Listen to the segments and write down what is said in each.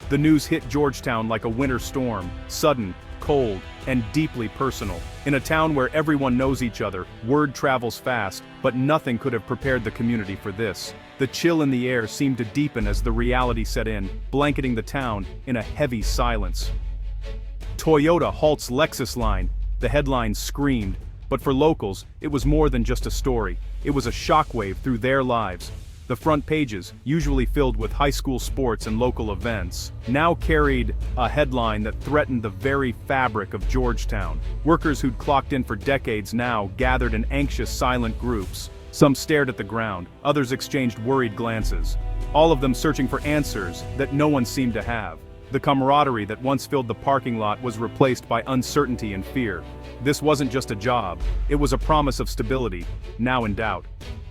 The news hit Georgetown like a winter storm, sudden, cold, and deeply personal. In a town where everyone knows each other, word travels fast, but nothing could have prepared the community for this. The chill in the air seemed to deepen as the reality set in, blanketing the town in a heavy silence. Toyota halts Lexus line, the headline screamed, but for locals, it was more than just a story. It was a shockwave through their lives. The front pages, usually filled with high school sports and local events, now carried a headline that threatened the very fabric of Georgetown. Workers who'd clocked in for decades now gathered in anxious, silent groups. Some stared at the ground, others exchanged worried glances, all of them searching for answers that no one seemed to have. The camaraderie that once filled the parking lot was replaced by uncertainty and fear. This wasn't just a job, it was a promise of stability, now in doubt.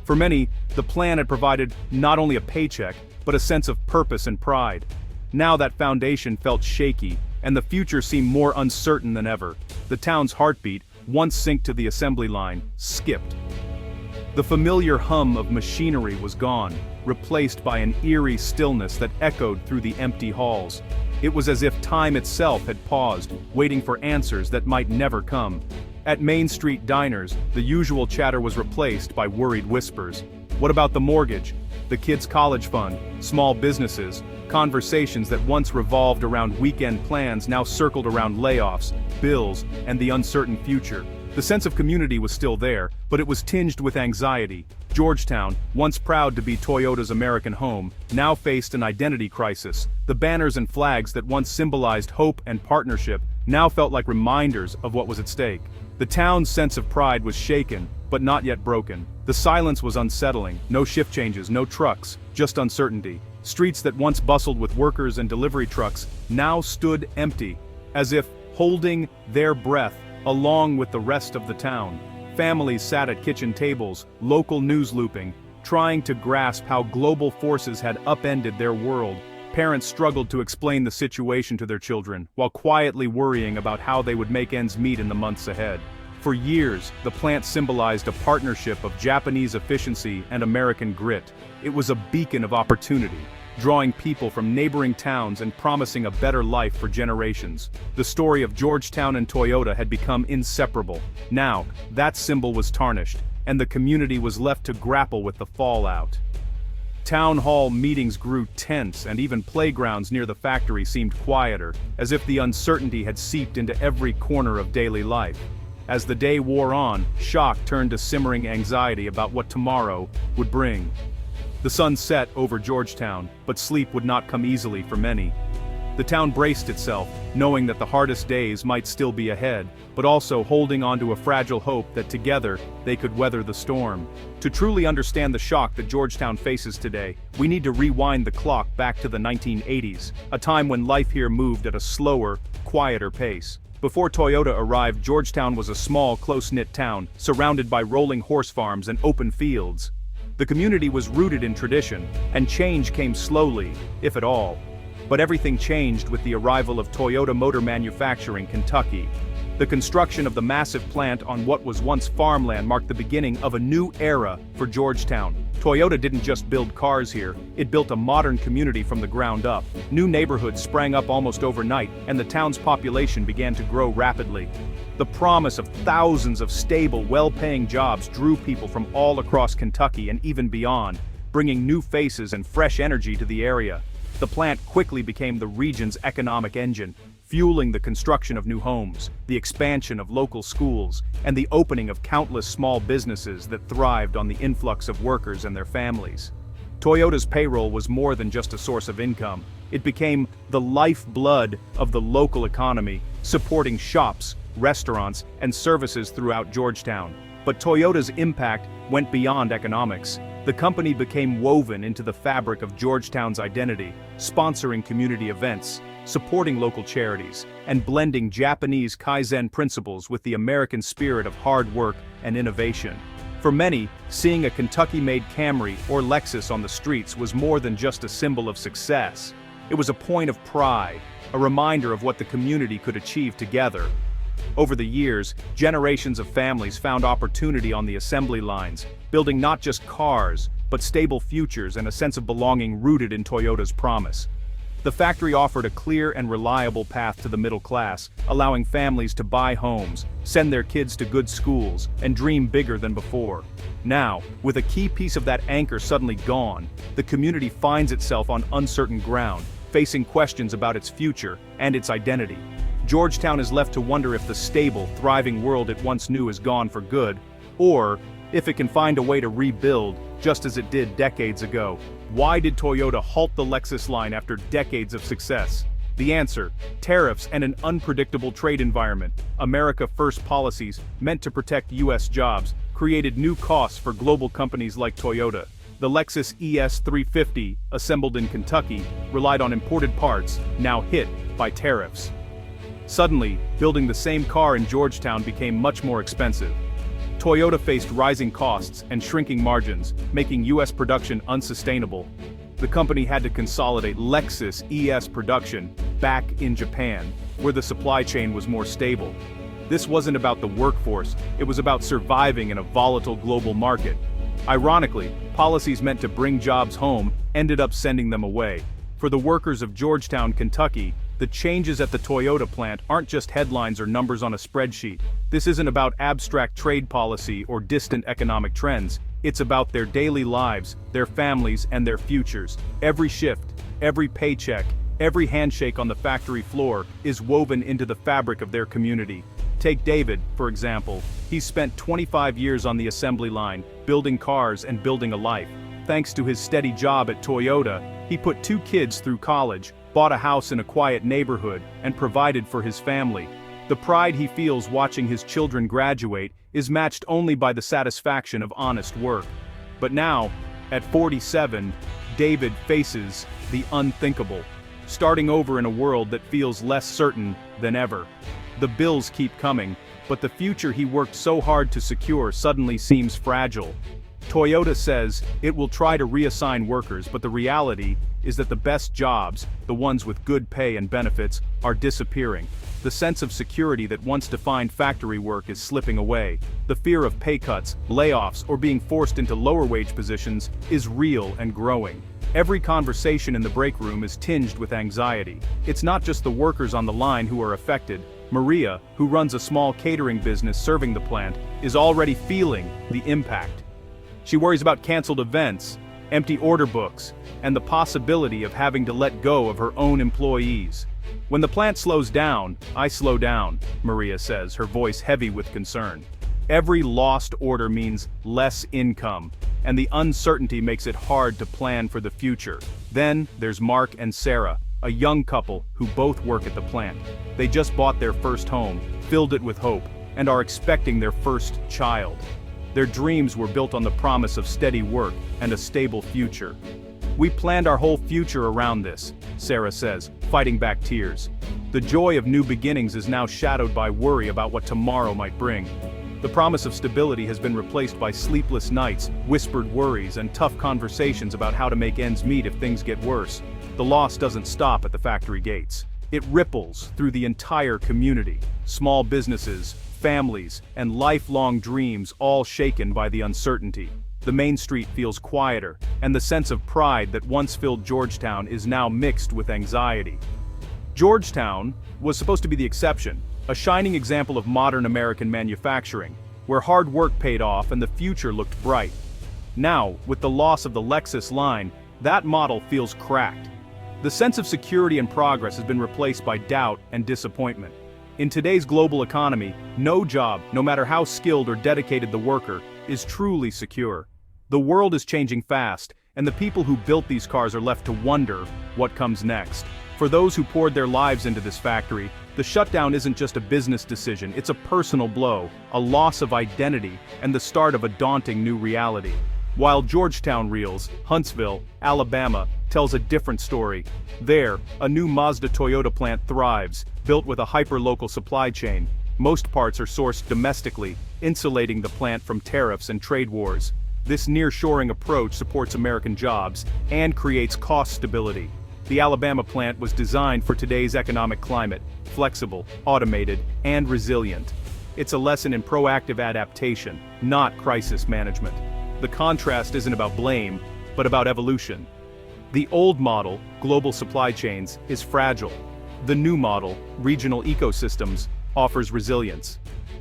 For many, the plan had provided not only a paycheck, but a sense of purpose and pride. Now that foundation felt shaky, and the future seemed more uncertain than ever. The town's heartbeat, once synced to the assembly line, skipped. The familiar hum of machinery was gone, replaced by an eerie stillness that echoed through the empty halls. It was as if time itself had paused, waiting for answers that might never come. At Main Street diners, the usual chatter was replaced by worried whispers. What about the mortgage, the kids' college fund, small businesses? Conversations that once revolved around weekend plans now circled around layoffs, bills, and the uncertain future. The sense of community was still there, but it was tinged with anxiety. Georgetown, once proud to be Toyota's American home, now faced an identity crisis. The banners and flags that once symbolized hope and partnership now felt like reminders of what was at stake. The town's sense of pride was shaken, but not yet broken. The silence was unsettling, no shift changes, no trucks, just uncertainty. Streets that once bustled with workers and delivery trucks now stood empty, as if holding their breath along with the rest of the town. Families sat at kitchen tables, local news looping, trying to grasp how global forces had upended their world. Parents struggled to explain the situation to their children, while quietly worrying about how they would make ends meet in the months ahead. For years, the plant symbolized a partnership of Japanese efficiency and American grit. It was a beacon of opportunity, drawing people from neighboring towns and promising a better life for generations. The story of Georgetown and Toyota had become inseparable. Now, that symbol was tarnished, and the community was left to grapple with the fallout. Town hall meetings grew tense, and even playgrounds near the factory seemed quieter, as if the uncertainty had seeped into every corner of daily life. As the day wore on, shock turned to simmering anxiety about what tomorrow would bring. The sun set over Georgetown, but sleep would not come easily for many. The town braced itself, knowing that the hardest days might still be ahead, but also holding on to a fragile hope that together they could weather the storm. To truly understand the shock that Georgetown faces today, we need to rewind the clock back to the 1980s, a time when life here moved at a slower, quieter pace. Before Toyota arrived, Georgetown was a small, close-knit town, surrounded by rolling horse farms and open fields. The community was rooted in tradition, and change came slowly, if at all. But everything changed with the arrival of Toyota Motor Manufacturing, Kentucky. The construction of the massive plant on what was once farmland marked the beginning of a new era for Georgetown. Toyota didn't just build cars here, it built a modern community from the ground up. New neighborhoods sprang up almost overnight, and the town's population began to grow rapidly. The promise of thousands of stable, well-paying jobs drew people from all across Kentucky and even beyond, bringing new faces and fresh energy to the area. The plant quickly became the region's economic engine, fueling the construction of new homes, the expansion of local schools, and the opening of countless small businesses that thrived on the influx of workers and their families. Toyota's payroll was more than just a source of income. It became the lifeblood of the local economy, supporting shops, restaurants, and services throughout Georgetown. But Toyota's impact went beyond economics. The company became woven into the fabric of Georgetown's identity, sponsoring community events, supporting local charities, and blending Japanese Kaizen principles with the American spirit of hard work and innovation. For many, seeing a Kentucky-made Camry or Lexus on the streets was more than just a symbol of success. It was a point of pride, a reminder of what the community could achieve together. Over the years, generations of families found opportunity on the assembly lines, building not just cars, but stable futures and a sense of belonging rooted in Toyota's promise. The factory offered a clear and reliable path to the middle class, allowing families to buy homes, send their kids to good schools, and dream bigger than before. Now, with a key piece of that anchor suddenly gone, the community finds itself on uncertain ground, facing questions about its future and its identity. Georgetown is left to wonder if the stable, thriving world it once knew is gone for good, or if it can find a way to rebuild, just as it did decades ago. Why did Toyota halt the Lexus line after decades of success? The answer: tariffs and an unpredictable trade environment. America First policies, meant to protect U.S. jobs, created new costs for global companies like Toyota. The Lexus ES 350, assembled in Kentucky, relied on imported parts, now hit by tariffs. Suddenly, building the same car in Georgetown became much more expensive. Toyota faced rising costs and shrinking margins, making U.S. production unsustainable. The company had to consolidate Lexus ES production back in Japan, where the supply chain was more stable. This wasn't about the workforce, it was about surviving in a volatile global market. Ironically, policies meant to bring jobs home ended up sending them away. For the workers of Georgetown, Kentucky, the changes at the Toyota plant aren't just headlines or numbers on a spreadsheet. This isn't about abstract trade policy or distant economic trends. It's about their daily lives, their families, and their futures. Every shift, every paycheck, every handshake on the factory floor is woven into the fabric of their community. Take David, for example. He's spent 25 years on the assembly line, building cars and building a life. Thanks to his steady job at Toyota, he put 2 kids through college, bought a house in a quiet neighborhood, and provided for his family. The pride he feels watching his children graduate is matched only by the satisfaction of honest work. But now, at 47, David faces the unthinkable, starting over in a world that feels less certain than ever. The bills keep coming, but the future he worked so hard to secure suddenly seems fragile. Toyota says it will try to reassign workers, but the reality is that the best jobs, the ones with good pay and benefits, are disappearing. The sense of security that once defined factory work is slipping away. The fear of pay cuts, layoffs, or being forced into lower wage positions is real and growing. Every conversation in the break room is tinged with anxiety. It's not just the workers on the line who are affected. Maria, who runs a small catering business serving the plant, is already feeling the impact. She worries about canceled events, empty order books, and the possibility of having to let go of her own employees. When the plant slows down, I slow down, Maria says, her voice heavy with concern. Every lost order means less income, and the uncertainty makes it hard to plan for the future. Then there's Mark and Sarah, a young couple who both work at the plant. They just bought their first home, filled it with hope, and are expecting their first child. Their dreams were built on the promise of steady work and a stable future. We planned our whole future around this, Sarah says, fighting back tears. The joy of new beginnings is now shadowed by worry about what tomorrow might bring. The promise of stability has been replaced by sleepless nights, whispered worries, and tough conversations about how to make ends meet if things get worse. The loss doesn't stop at the factory gates. It ripples through the entire community. Small businesses, families, and lifelong dreams all shaken by the uncertainty. The main street feels quieter, and the sense of pride that once filled Georgetown is now mixed with anxiety. Georgetown was supposed to be the exception, a shining example of modern American manufacturing, where hard work paid off and the future looked bright. Now, with the loss of the Lexus line, that model feels cracked. The sense of security and progress has been replaced by doubt and disappointment. In today's global economy, no job, no matter how skilled or dedicated the worker, is truly secure. The world is changing fast, and the people who built these cars are left to wonder what comes next. For those who poured their lives into this factory, the shutdown isn't just a business decision, it's a personal blow, a loss of identity, and the start of a daunting new reality. While Georgetown reels, Huntsville, Alabama, tells a different story. There, a new Mazda Toyota plant thrives, built with a hyper-local supply chain. Most parts are sourced domestically, insulating the plant from tariffs and trade wars. This nearshoring approach supports American jobs and creates cost stability. The Alabama plant was designed for today's economic climate, flexible, automated, and resilient. It's a lesson in proactive adaptation, not crisis management. The contrast isn't about blame, but about evolution. The old model, global supply chains, is fragile. The new model, regional ecosystems, offers resilience.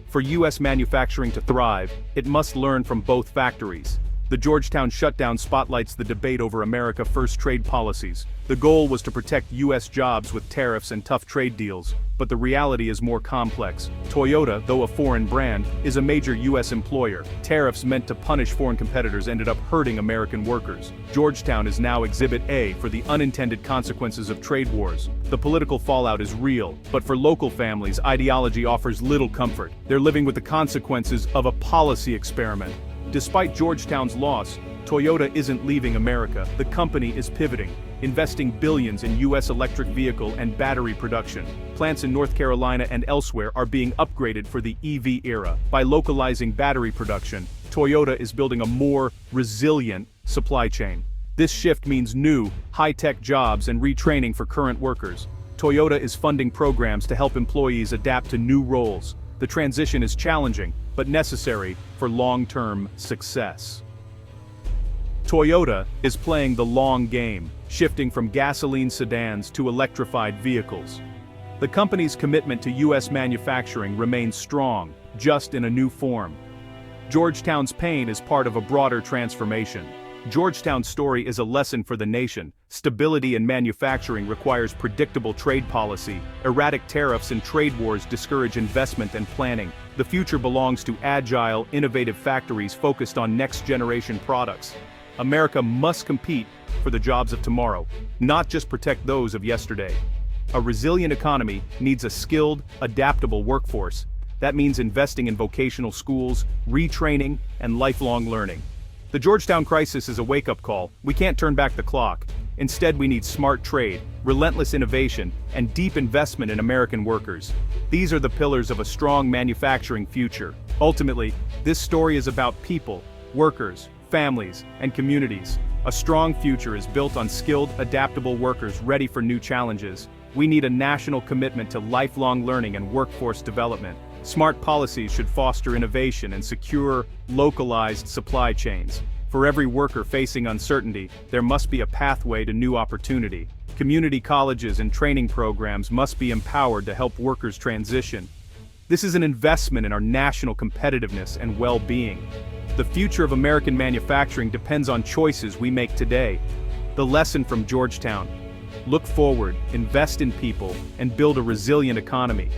For U.S. manufacturing to thrive, it must learn from both factories. The Georgetown shutdown spotlights the debate over America First trade policies. The goal was to protect U.S. jobs with tariffs and tough trade deals, but the reality is more complex. Toyota, though a foreign brand, is a major U.S. employer. Tariffs meant to punish foreign competitors ended up hurting American workers. Georgetown is now Exhibit A for the unintended consequences of trade wars. The political fallout is real, but for local families, ideology offers little comfort. They're living with the consequences of a policy experiment. Despite Georgetown's loss, Toyota isn't leaving America. The company is pivoting, investing billions in U.S. electric vehicle and battery production. Plants in North Carolina and elsewhere are being upgraded for the EV era. By localizing battery production, Toyota is building a more resilient supply chain. This shift means new, high-tech jobs and retraining for current workers. Toyota is funding programs to help employees adapt to new roles. The transition is challenging, but necessary for long-term success. Toyota is playing the long game, shifting from gasoline sedans to electrified vehicles. The company's commitment to U.S. manufacturing remains strong, just in a new form. Georgetown's pain is part of a broader transformation. Georgetown's story is a lesson for the nation. Stability in manufacturing requires predictable trade policy. Erratic tariffs and trade wars discourage investment and planning. The future belongs to agile, innovative factories focused on next-generation products. America must compete for the jobs of tomorrow, not just protect those of yesterday. A resilient economy needs a skilled, adaptable workforce. That means investing in vocational schools, retraining, and lifelong learning. The Georgetown crisis is a wake-up call. We can't turn back the clock. Instead, we need smart trade, relentless innovation, and deep investment in American workers. These are the pillars of a strong manufacturing future. Ultimately, this story is about people, workers, families, and communities. A strong future is built on skilled, adaptable workers ready for new challenges. We need a national commitment to lifelong learning and workforce development. Smart policies should foster innovation and secure, localized supply chains. For every worker facing uncertainty, there must be a pathway to new opportunity. Community colleges and training programs must be empowered to help workers transition. This is an investment in our national competitiveness and well-being. The future of American manufacturing depends on choices we make today. The lesson from Georgetown: look forward, invest in people, and build a resilient economy.